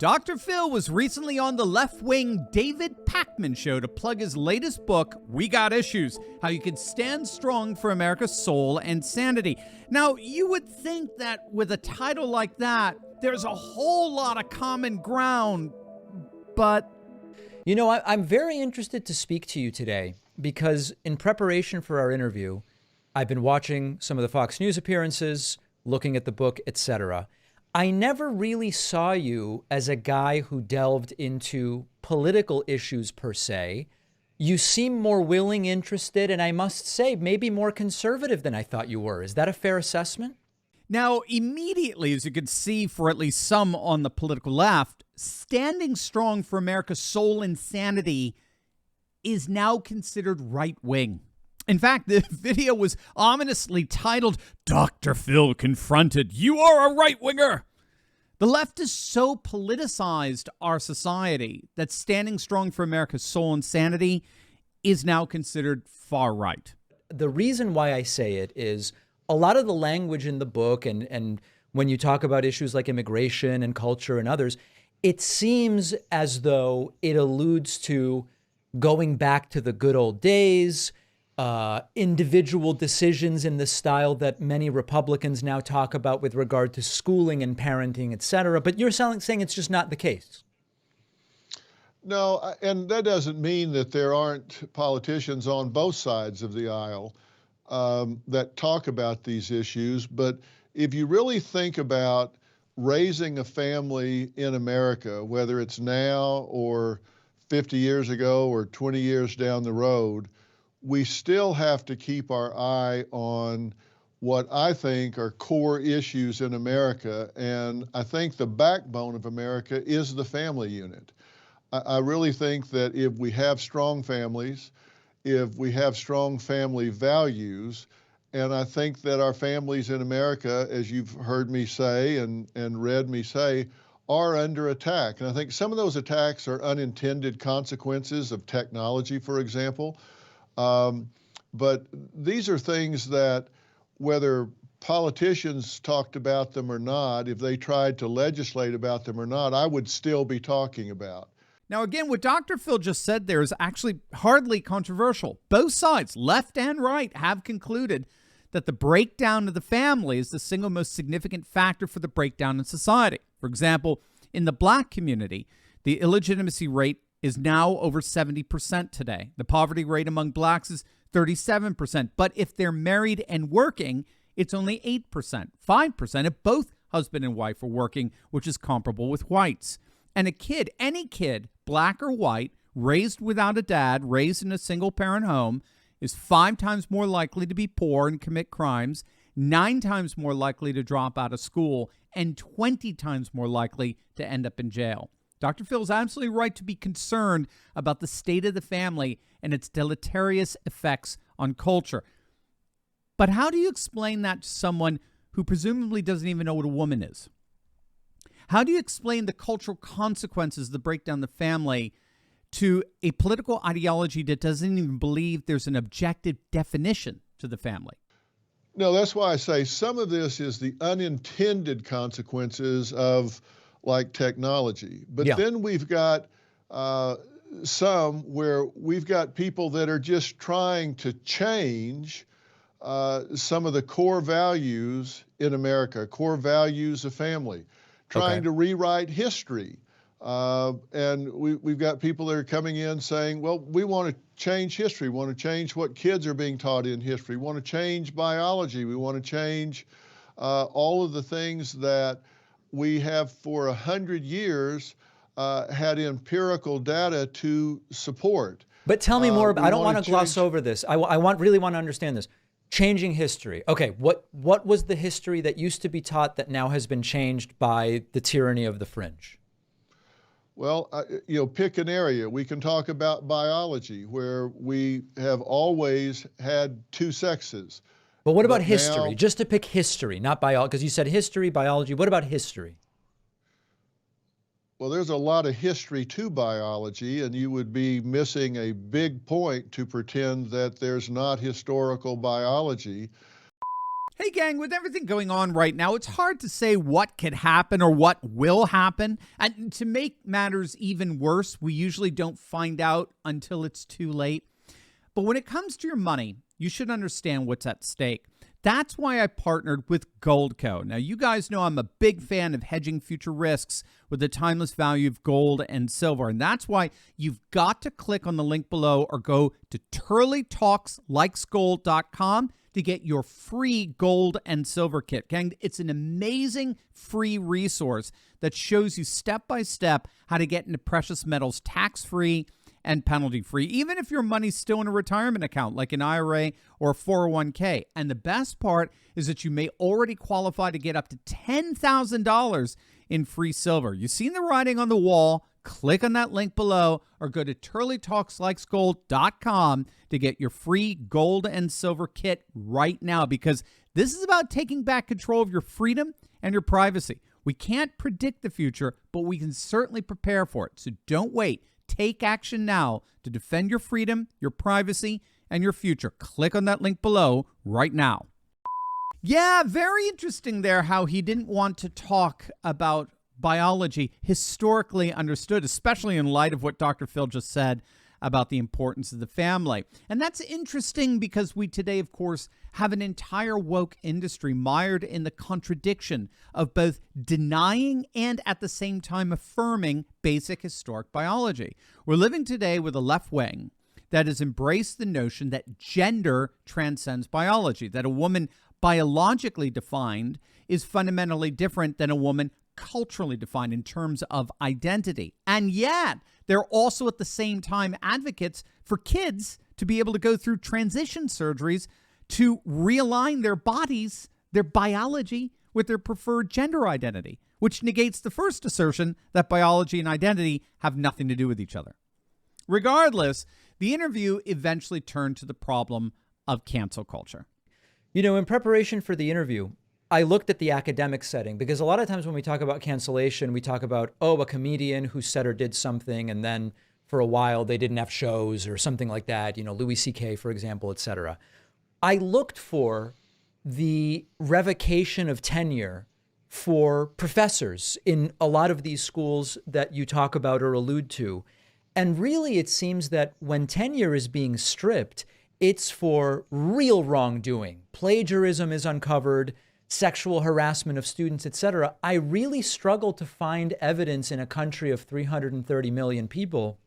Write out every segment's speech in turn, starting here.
Dr. Phil was recently on the left-wing David Pakman show to plug his latest book, We Got Issues, How You Can Stand Strong for America's Soul and Sanity. Now, you would think that with a title like that, there's a whole lot of common ground, but... You know, I'm very interested to speak to you today because in preparation for our interview, I've been watching some of the Fox News appearances, looking at the book, etc. I never really saw you as a guy who delved into political issues per se. You seem more willing, interested, and I must say, maybe more conservative than I thought you were. Is that a fair assessment? Now, immediately, as you could see for at least some on the political left, standing strong for America's soul and sanity is now considered right-wing. In fact, the video was ominously titled, Dr. Phil Confronted, You Are a Right-Winger. The left has so politicized our society that standing strong for America's soul and sanity is now considered far right. The reason why I say it is a lot of the language in the book and when you talk about issues like immigration and culture and others, it seems as though it alludes to going back to the good old days, individual decisions in the style that many Republicans now talk about with regard to schooling and parenting, et cetera. But you're saying it's just not the case. No, and that doesn't mean that there aren't politicians on both sides of the aisle that talk about these issues. But if you really think about raising a family in America, whether it's now or 50 years ago or 20 years down the road, we still have to keep our eye on what I think are core issues in America. And I think the backbone of America is the family unit. I really think that if we have strong families, if we have strong family values, and I think that our families in America, as you've heard me say and read me say, are under attack. And I think some of those attacks are unintended consequences of technology, for example. But these are things that, whether politicians talked about them or not, if they tried to legislate about them or not, I would still be talking about. Now, again, what Dr. Phil just said there is actually hardly controversial. Both sides, left and right, have concluded that the breakdown of the family is the single most significant factor for the breakdown in society. For example, in the black community, the illegitimacy rate is now over 70% today. The poverty rate among blacks is 37%. But if they're married and working, it's only 8%, 5% if both husband and wife are working, which is comparable with whites. And a kid, any kid, black or white, raised without a dad, raised in a single-parent home, is 5 times more likely to be poor and commit crimes, 9 times more likely to drop out of school, and 20 times more likely to end up in jail. Dr. Phil is absolutely right to be concerned about the state of the family and its deleterious effects on culture. But how do you explain that to someone who presumably doesn't even know what a woman is? How do you explain the cultural consequences of the breakdown of the family to a political ideology that doesn't even believe there's an objective definition to the family? No, that's why I say some of this is the unintended consequences of like technology. But then we've got some where we've got people that are just trying to change some of the core values in America, core values of family, trying to rewrite history. And we've got people that are coming in saying, well, we want to change history, we want to change what kids are being taught in history, we want to change biology, we want to change all of the things that we have for 100 years had empirical data to support. But tell me more about, I don't want to gloss over this. I really want to understand this. Changing history. Okay, what was the history that used to be taught that now has been changed by the tyranny of the fringe? Well, pick an area. We can talk about biology, where we have always had 2 sexes. But what about history? Now, just to pick history, not biology, because you said history, biology. What about history? Well, there's a lot of history to biology, and you would be missing a big point to pretend that there's not historical biology. Hey, gang, with everything going on right now, it's hard to say what could happen or what will happen. And to make matters even worse, we usually don't find out until it's too late. But when it comes to your money, you should understand what's at stake. That's why I partnered with Goldco. Now, you guys know I'm a big fan of hedging future risks with the timeless value of gold and silver. And that's why you've got to click on the link below or go to turleytalkslikesgold.com to get your free gold and silver kit. Gang, it's an amazing free resource that shows you step-by-step how to get into precious metals tax-free and penalty-free, even if your money's still in a retirement account like an IRA or a 401k. And the best part is that you may already qualify to get up to $10,000 in free silver. You've seen the writing on the wall. Click on that link below or go to turleytalkslikesgold.com to get your free gold and silver kit right now, because this is about taking back control of your freedom and your privacy. We can't predict the future, but we can certainly prepare for it. So don't wait. Take action now to defend your freedom, your privacy, and your future. Click on that link below right now. Yeah, very interesting there how he didn't want to talk about biology historically understood, especially in light of what Dr. Phil just said about the importance of the family. And that's interesting because we today, of course, have an entire woke industry mired in the contradiction of both denying and at the same time affirming basic historic biology. We're living today with a left wing that has embraced the notion that gender transcends biology, that a woman biologically defined is fundamentally different than a woman culturally defined in terms of identity. And yet, they're also at the same time advocates for kids to be able to go through transition surgeries to realign their bodies, their biology, with their preferred gender identity, which negates the first assertion that biology and identity have nothing to do with each other. Regardless, the interview eventually turned to the problem of cancel culture. You know, in preparation for the interview, I looked at the academic setting, because a lot of times when we talk about cancellation, we talk about, a comedian who said or did something, and then for a while they didn't have shows or something like that, Louis C.K., for example, etc. I looked for the revocation of tenure for professors in a lot of these schools that you talk about or allude to. And really, it seems that when tenure is being stripped, it's for real wrongdoing. Plagiarism is uncovered, sexual harassment of students, etc. I really struggle to find evidence in a country of 330 million people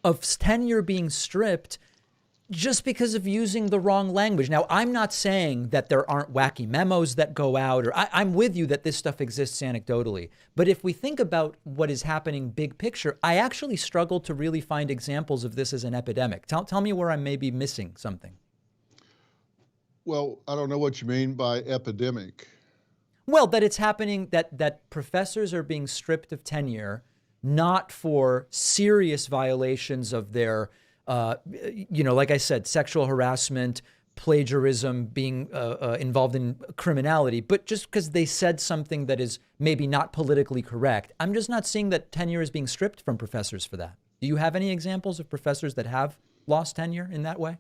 of tenure being stripped just because of using the wrong language. Now, I'm not saying that there aren't wacky memos that go out, or I'm with you that this stuff exists anecdotally. But if we think about what is happening big picture, I actually struggle to really find examples of this as an epidemic. Tell me where I may be missing something. Well, I don't know what you mean by epidemic. Well, that it's happening, that professors are being stripped of tenure, not for serious violations of their, like I said, sexual harassment, plagiarism, being involved in criminality, but just because they said something that is maybe not politically correct. I'm just not seeing that tenure is being stripped from professors for that. Do you have any examples of professors that have lost tenure in that way?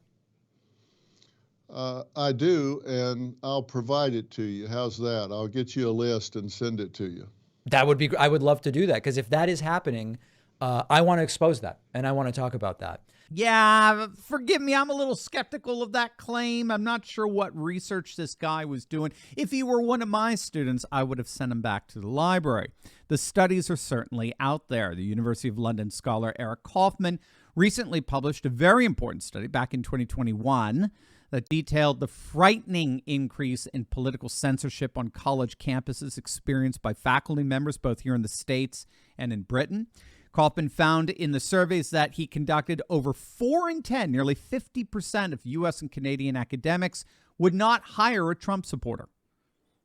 I do, and I'll provide it to you. How's that? I'll get you a list and send it to you. That would be, I would love to do that, because if that is happening, I want to expose that, and I want to talk about that. Yeah, forgive me, I'm a little skeptical of that claim. I'm not sure what research this guy was doing. If he were one of my students, I would have sent him back to the library. The studies are certainly out there. The University of London scholar Eric Kaufman recently published a very important study back in 2021 that detailed the frightening increase in political censorship on college campuses experienced by faculty members both here in the States and in Britain. Kaufman found in the surveys that he conducted over 4 in 10, nearly 50% of U.S. and Canadian academics would not hire a Trump supporter.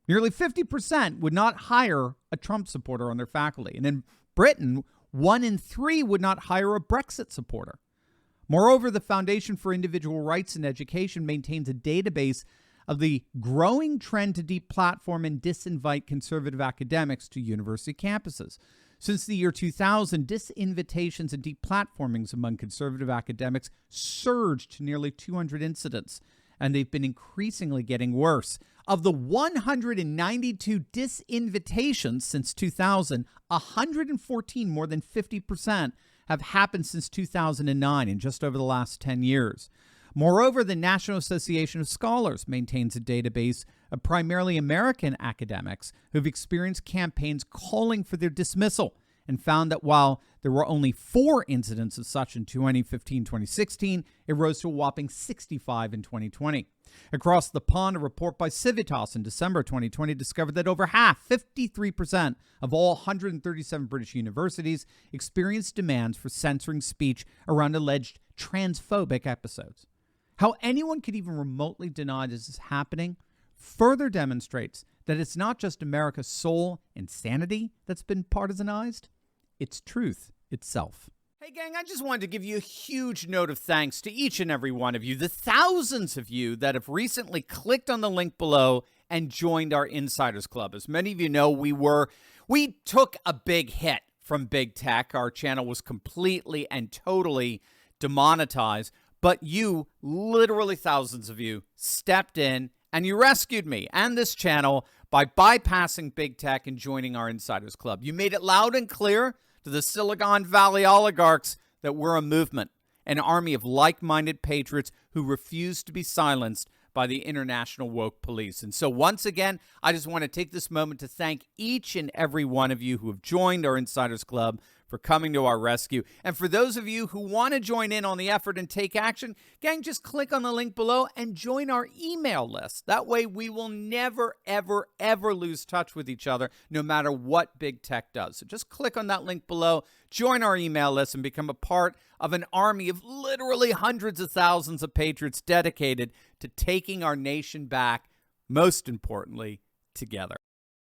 Nearly 50% would not hire a Trump supporter on their faculty. And in Britain, 1 in 3 would not hire a Brexit supporter. Moreover, the Foundation for Individual Rights in Education maintains a database of the growing trend to deplatform and disinvite conservative academics to university campuses. Since the year 2000, disinvitations and deplatformings among conservative academics surged to nearly 200 incidents, and they've been increasingly getting worse. Of the 192 disinvitations since 2000, 114, more than 50%, have happened since 2009 in just over the last 10 years. Moreover, the National Association of Scholars maintains a database of primarily American academics who've experienced campaigns calling for their dismissal, and found that while there were only 4 incidents of such in 2015-2016, it rose to a whopping 65 in 2020. Across the pond, a report by Civitas in December 2020 discovered that over half, 53%, of all 137 British universities experienced demands for censoring speech around alleged transphobic episodes. How anyone could even remotely deny this is happening further demonstrates that it's not just America's soul and sanity that's been partisanized, it's truth itself. Hey gang, I just wanted to give you a huge note of thanks to each and every one of you, the thousands of you that have recently clicked on the link below and joined our Insiders Club. As many of you know, we took a big hit from big tech. Our channel was completely and totally demonetized, but you, literally thousands of you, stepped in and you rescued me and this channel by bypassing big tech and joining our Insiders Club. You made it loud and clear to the Silicon Valley oligarchs that we're a movement, an army of like-minded patriots who refuse to be silenced by the international woke police. And so once again, I just want to take this moment to thank each and every one of you who have joined our Insiders Club for coming to our rescue. And for those of you who want to join in on the effort and take action, gang, just click on the link below and join our email list. That way we will never, ever, ever lose touch with each other, no matter what big tech does. So just click on that link below, join our email list, and become a part of an army of literally hundreds of thousands of patriots dedicated to taking our nation back, most importantly, together.